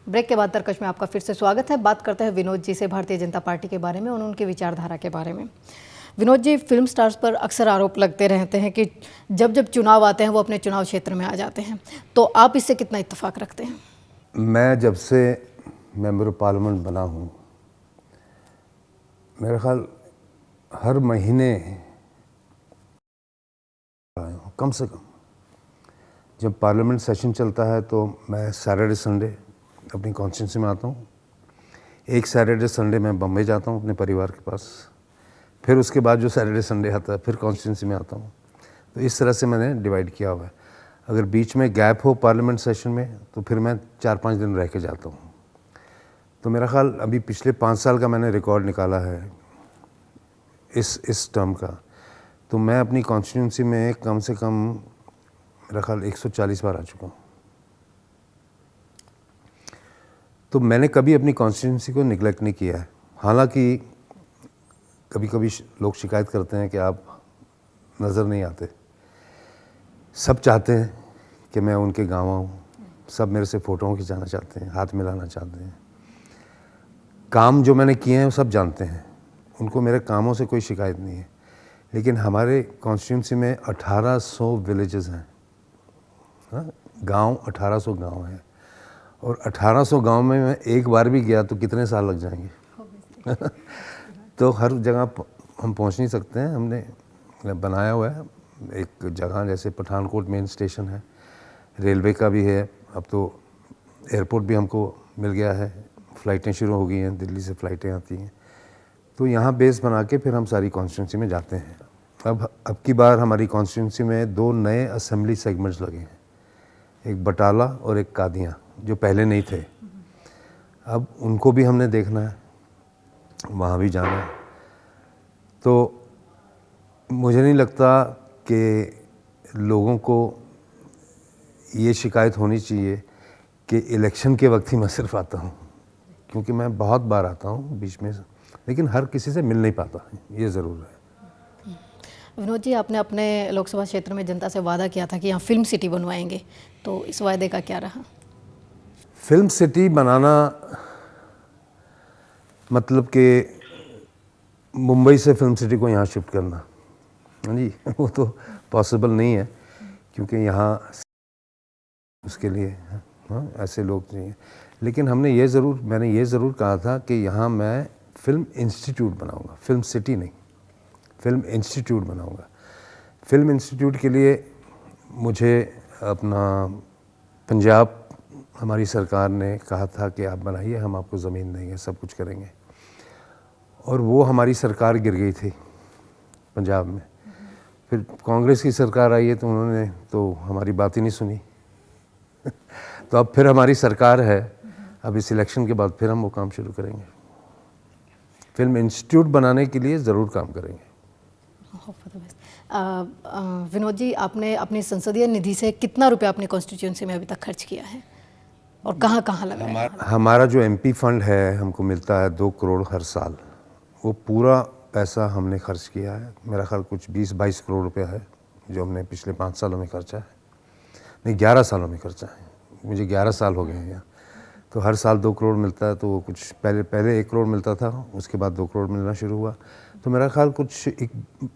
Break के बाद तरकश में आपका फिर से स्वागत है। बात करते हैं विनोद जी से भारतीय जनता पार्टी के बारे में और उनकी विचारधारा के बारे में। विनोद जी, फिल्म स्टार्स पर अक्सर आरोप लगते रहते हैं कि जब जब चुनाव आते हैं वो अपने चुनाव क्षेत्र में आ जाते हैं, तो आप इससे कितना इत्तेफाक रखते हैं? मैं जब से मेंबर ऑफ पार्लियामेंट बना हूँ, मेरा ख्याल हर महीने कम से कम जब पार्लियामेंट सेशन चलता है तो मैं सैटरडे संडे अपनी कॉन्स्टिट्यूंसी में आता हूँ। एक सैटरडे संडे मैं बम्बई जाता हूँ अपने परिवार के पास, फिर उसके बाद जो सैटरडे संडे आता है फिर कॉन्स्टिट्यूंसी में आता हूँ। तो इस तरह से मैंने डिवाइड किया हुआ है। अगर बीच में गैप हो पार्लियामेंट सेशन में तो फिर मैं 4-5 दिन रह के जाता हूँ। तो मेरा ख्याल अभी पिछले 5 साल का मैंने रिकॉर्ड निकाला है इस टर्म का, तो मैं अपनी कॉन्स्टिट्यूंसी में कम से कम मेरा ख्याल 140 बार आ चुका हूँ। तो मैंने कभी अपनी कॉन्स्टिट्यूंसी को निगलेक्ट नहीं किया है। हालांकि कभी कभी लोग शिकायत करते हैं कि आप नज़र नहीं आते। सब चाहते हैं कि मैं उनके गाँव आऊँ, सब मेरे से फ़ोटों खिंचाना चाहते हैं, हाथ मिलाना चाहते हैं। काम जो मैंने किए हैं वो सब जानते हैं, उनको मेरे कामों से कोई शिकायत नहीं है। लेकिन हमारे कॉन्स्टिट्यूंसी में 1800 विलेजेस हैं, गांव 1800 गांव हैं, और 1800 गांव में मैं एक बार भी गया तो कितने साल लग जाएंगे। तो हर जगह हम पहुंच नहीं सकते हैं। हमने बनाया हुआ है एक जगह, जैसे पठानकोट मेन स्टेशन है, रेलवे का भी है, अब तो एयरपोर्ट भी हमको मिल गया है, फ़्लाइटें शुरू हो गई हैं, दिल्ली से फ़्लाइटें आती हैं। तो यहाँ बेस बना के फिर हम सारी कॉन्स्टिट्यूंसी में जाते हैं। अब की बार हमारी कॉन्स्टिट्यूंसी में 2 नए असेंबली सेगमेंट्स लगे हैं, एक बटाला और एक कादियाँ, जो पहले नहीं थे। अब उनको भी हमने देखना है, वहाँ भी जाना है। तो मुझे नहीं लगता कि लोगों को ये शिकायत होनी चाहिए कि इलेक्शन के वक्त ही मैं सिर्फ आता हूँ, क्योंकि मैं बहुत बार आता हूँ बीच में, लेकिन हर किसी से मिल नहीं पाता, ये ज़रूर है। विनोद जी, आपने अपने लोकसभा क्षेत्र में जनता से वादा किया था कि यहाँ फिल्म सिटी बनवाएंगे, तो इस वायदे का क्या रहा? फिल्म सिटी बनाना मतलब कि मुंबई से फिल्म सिटी को यहाँ शिफ्ट करना, हाँ जी, वो तो पॉसिबल नहीं है, क्योंकि यहाँ उसके लिए ऐसे लोग चाहिए। लेकिन मैंने ये ज़रूर कहा था कि यहाँ मैं फिल्म इंस्टीट्यूट बनाऊँगा, फिल्म सिटी नहीं, फिल्म इंस्टीट्यूट बनाऊँगा। फिल्म इंस्टीट्यूट के लिए मुझे अपना पंजाब हमारी सरकार ने कहा था कि आप बनाइए, हम आपको ज़मीन देंगे, सब कुछ करेंगे। और वो हमारी सरकार गिर गई थी पंजाब में। फिर कांग्रेस की सरकार आई है तो उन्होंने तो हमारी बात ही नहीं सुनी। तो अब फिर हमारी सरकार है, अब इस इलेक्शन के बाद फिर हम वो काम शुरू करेंगे। फिल्म इंस्टीट्यूट बनाने के लिए ज़रूर काम करेंगे। विनोद जी, आपने अपनी संसदीय निधि से कितना रुपया अपनी कॉन्स्टिट्यूंसी में अभी तक खर्च किया है और कहाँ कहाँ लगाया? हमारा जो एमपी फंड है, हमको मिलता है 2 करोड़ हर साल। वो पूरा पैसा हमने खर्च किया है। मेरा ख्याल कुछ 20-22 करोड़ रुपया है जो हमने पिछले 5 सालों में खर्चा है, नहीं 11 सालों में खर्चा है। मुझे 11 साल हो गए हैं यहाँ। तो हर साल 2 करोड़ मिलता है। तो वो कुछ पहले 1 करोड़ मिलता था, उसके बाद 2 करोड़ मिलना शुरू हुआ। तो मेरा ख्याल कुछ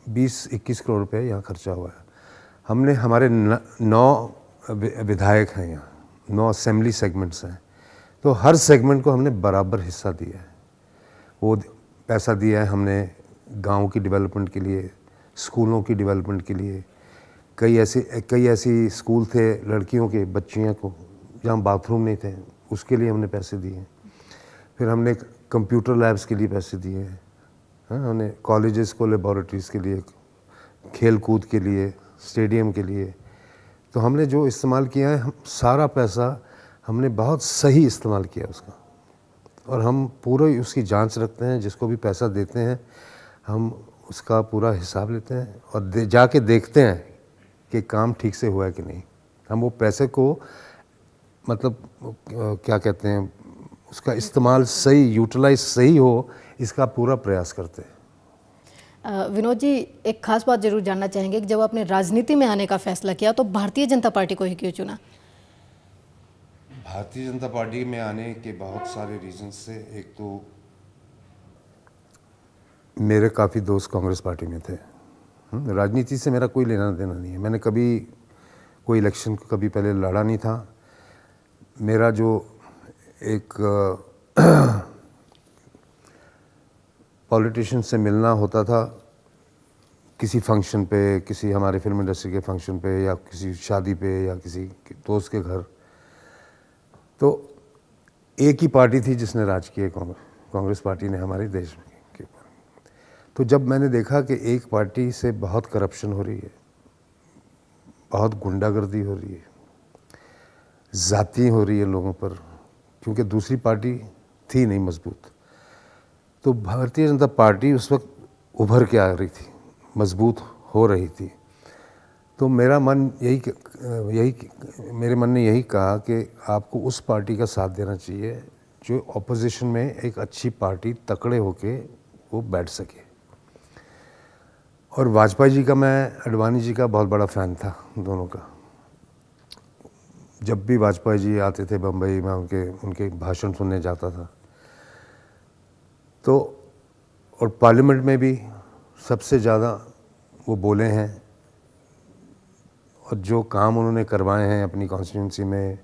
20-21 करोड़ रुपये यहाँ खर्चा हुआ है। हमने हमारे 9 विधायक हैं यहाँ, 9 असेंबली सेगमेंट्स हैं, तो हर सेगमेंट को हमने बराबर हिस्सा दिया है। वो पैसा दिया है हमने गाँव की डेवलपमेंट के लिए, स्कूलों की डेवलपमेंट के लिए। कई ऐसी स्कूल थे लड़कियों के, बच्चियों को, जहाँ बाथरूम नहीं थे, उसके लिए हमने पैसे दिए। फिर हमने कंप्यूटर लैब्स के लिए पैसे दिए हैं, हमने कॉलेजेस को लेबॉरेटरीज़ के लिए, खेल कूद के लिए, स्टेडियम के लिए। तो हमने जो इस्तेमाल किया है, सारा पैसा हमने बहुत सही इस्तेमाल किया उसका, और हम पूरा उसकी जांच रखते हैं। जिसको भी पैसा देते हैं हम उसका पूरा हिसाब लेते हैं और जाके देखते हैं कि काम ठीक से हुआ है कि नहीं। हम वो पैसे को मतलब क्या कहते हैं, उसका इस्तेमाल सही, यूटिलाइज सही हो, इसका पूरा प्रयास करते हैं। विनोद जी, एक खास बात जरूर जानना चाहेंगे कि जब आपने राजनीति में आने का फैसला किया तो भारतीय जनता पार्टी को ही क्यों चुना? भारतीय जनता पार्टी में आने के बहुत सारे रीजंस से, एक तो मेरे काफ़ी दोस्त कांग्रेस पार्टी में थे। राजनीति से मेरा कोई लेना देना नहीं है, मैंने कभी कोई इलेक्शन कभी पहले लड़ा नहीं था। मेरा जो एक पॉलिटिशियन से मिलना होता था किसी फंक्शन पे, किसी हमारे फिल्म इंडस्ट्री के फंक्शन पे, या किसी शादी पे, या किसी दोस्त के घर, तो एक ही पार्टी थी जिसने राज किया, कांग्रेस पार्टी ने हमारे देश में के ऊपर। तो जब मैंने देखा कि एक पार्टी से बहुत करप्शन हो रही है, बहुत गुंडागर्दी हो रही है, जाति हो रही है लोगों पर, क्योंकि दूसरी पार्टी थी नहीं मजबूत, तो भारतीय जनता पार्टी उस वक्त उभर के आ रही थी, मजबूत हो रही थी। तो मेरे मन ने यही कहा कि आपको उस पार्टी का साथ देना चाहिए जो ऑपोजिशन में एक अच्छी पार्टी तकड़े होके वो बैठ सके। और वाजपेयी जी का, मैं अडवाणी जी का बहुत बड़ा फ़ैन था, दोनों का। जब भी वाजपेयी जी आते थे बम्बई, मैं उनके भाषण सुनने जाता था। तो और पार्लियामेंट में भी सबसे ज़्यादा वो बोले हैं, और जो काम उन्होंने करवाए हैं अपनी कॉन्स्टिट्यूंसी में,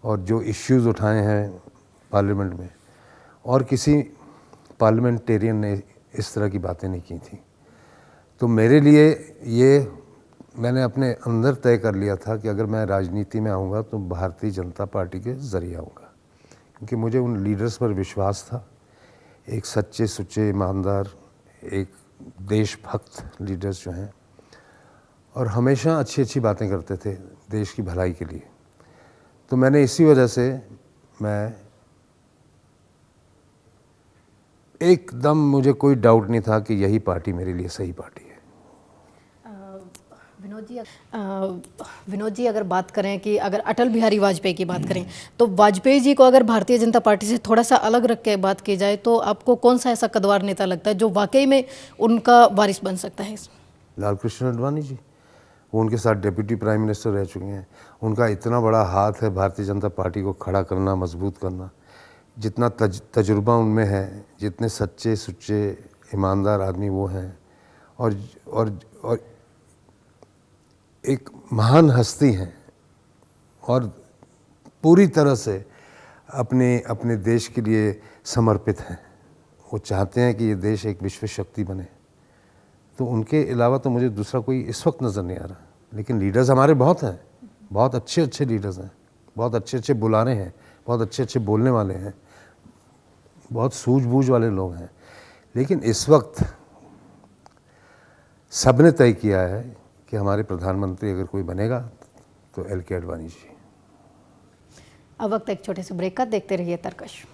और जो इश्यूज़ उठाए हैं पार्लियामेंट में, और किसी पार्लियामेंटेरियन ने इस तरह की बातें नहीं की थी। तो मेरे लिए ये, मैंने अपने अंदर तय कर लिया था कि अगर मैं राजनीति में आऊँगा तो भारतीय जनता पार्टी के ज़रिए आऊँगा, क्योंकि मुझे उन लीडर्स पर विश्वास था, एक सच्चे सुच्चे ईमानदार, एक देशभक्त लीडर्स जो हैं, और हमेशा अच्छी अच्छी बातें करते थे देश की भलाई के लिए। तो मैंने इसी वजह से, मैं एकदम, मुझे कोई डाउट नहीं था कि यही पार्टी मेरे लिए सही पार्टी है। विनोद जी, अगर बात करें कि अगर अटल बिहारी वाजपेयी की बात करें, तो वाजपेयी जी को अगर भारतीय जनता पार्टी से थोड़ा सा अलग रख के बात की जाए तो आपको कौन सा ऐसा कद्दावर नेता लगता है जो वाकई में उनका वारिस बन सकता है? लाल कृष्ण आडवाणी जी, वो उनके साथ डिप्टी प्राइम मिनिस्टर रह चुके हैं। उनका इतना बड़ा हाथ है भारतीय जनता पार्टी को खड़ा करना, मजबूत करना। जितना तजुर्बा उनमें है, जितने सच्चे सुच्चे ईमानदार आदमी वो हैं, और एक महान हस्ती हैं, और पूरी तरह से अपने देश के लिए समर्पित हैं। वो चाहते हैं कि ये देश एक विश्व शक्ति बने। तो उनके अलावा तो मुझे दूसरा कोई इस वक्त नज़र नहीं आ रहा। लेकिन लीडर्स हमारे बहुत हैं, बहुत अच्छे अच्छे लीडर्स हैं, बहुत अच्छे अच्छे बुलाने हैं, बहुत अच्छे अच्छे बोलने वाले हैं, बहुत सूझबूझ वाले लोग हैं। लेकिन इस वक्त सबने तय किया है कि हमारे प्रधानमंत्री अगर कोई बनेगा तो LK आडवाणी जी। अब वक्त एक छोटे से ब्रेक का, देखते रहिए तरकश।